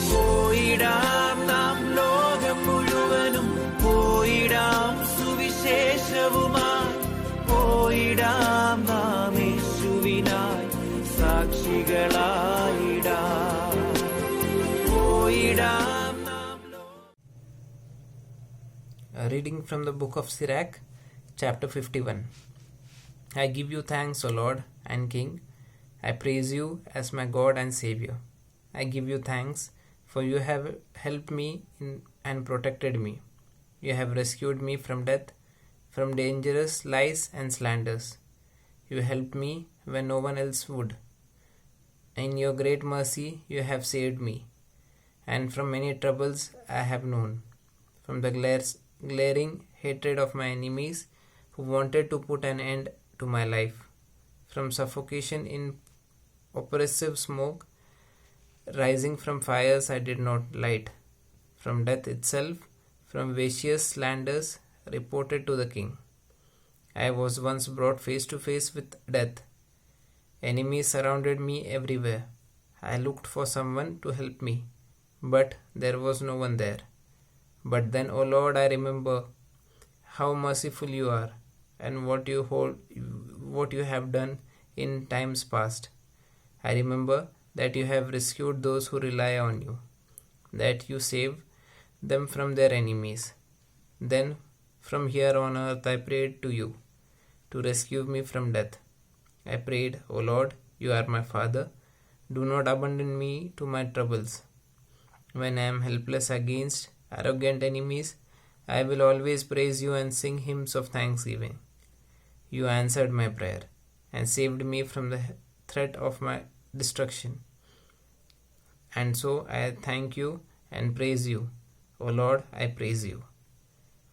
പോയിടാം നാം ലോകം മുഴുവനും, പോയിടാം സുവിശേഷവുമായി, പോയിടാം നാം യേശുവിനായി സാക്ഷികളായിടാം. പോയിടാം നാം. A reading from the book of Sirach, chapter 51. I give you thanks, O Lord and King. I praise you as my God and Savior. I give you thanks, for you have helped me and protected me. You have rescued me from death, from dangerous lies and slanders. You helped me when no one else would. In your great mercy you have saved me, and from many troubles I have known, from the glaring hatred of my enemies who wanted to put an end to my life, from suffocation in oppressive smoke, rising from fires I did not light, from death itself, from vicious slanders reported to the king. I was once brought face to face with death. Enemies surrounded me everywhere. I looked for someone to help me, but there was no one there. But then, O Lord, I remember how merciful you are, and what you have done in times past. I remember that you have rescued those who rely on you, that you save them from their enemies. Then, from here on earth, I prayed to you to rescue me from death. I prayed, O Lord, you are my Father. Do not abandon me to my troubles. When I am helpless against arrogant enemies, I will always praise you and sing hymns of thanksgiving. You answered my prayer and saved me from the threat of my destruction. And so I thank you and praise you. O Lord, I praise you.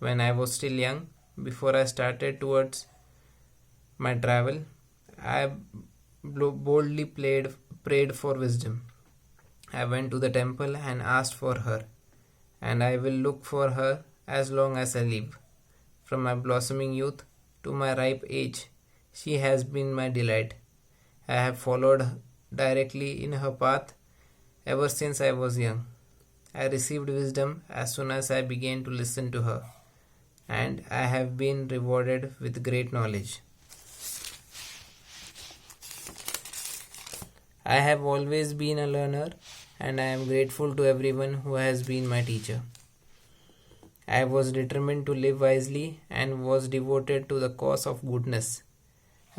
When I was still young, before I started towards my travel, I boldly prayed for wisdom. I went to the temple and asked for her, and I will look for her as long as I live. From my blossoming youth to my ripe age, she has been my delight. I have followed directly in her path ever since I was young. I received wisdom as soon as I began to listen to her, and I have been rewarded with great knowledge. I have always been a learner, and I am grateful to everyone who has been my teacher. I was determined to live wisely and was devoted to the cause of goodness.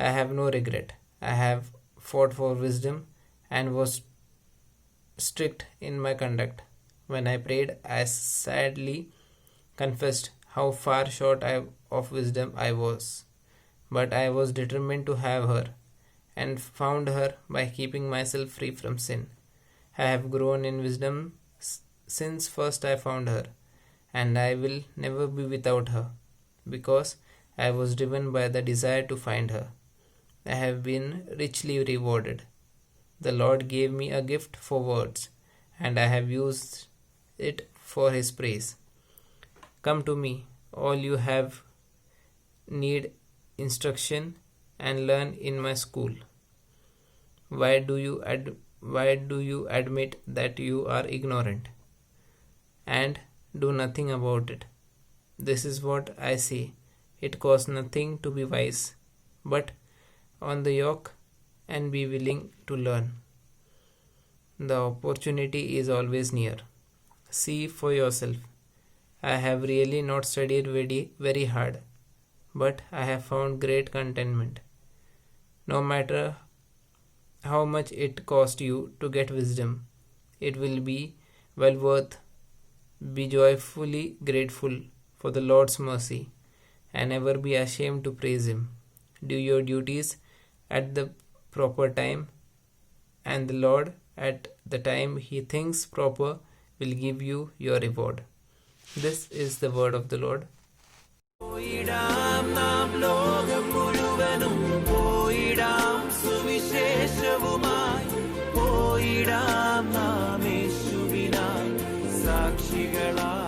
I have no regret. I have fought for wisdom and was strict in my conduct. When I prayed, I sadly confessed how far short of wisdom I was. But I was determined to have her, and found her by keeping myself free from sin. I have grown in wisdom since first I found her, and I will never be without her, because I was driven by the desire to find her. I have been richly rewarded. The Lord gave me a gift for words, and I have used it for His praise. Come to me, all you have need instruction, and learn in my school. Why do you admit that you are ignorant and do nothing about it? This is what I say. It costs nothing to be wise, but on the yoke and be willing to learn. The opportunity is always near. See for yourself. I have really not studied very hard, but I have found great contentment. No matter how much it cost you to get wisdom, it will be well worth. Be joyfully grateful for the Lord's mercy, and never be ashamed to praise Him. Do your duties at the proper time, and the Lord, at the time He thinks proper, will give you your reward. This is the word of the Lord. പോയിടാം നാം ലോകം മുഴുവനും, പോയിടാം സുവിശേഷവുമായി, പോയിടാം നാം യേശുവിനായി സാക്ഷികളായി.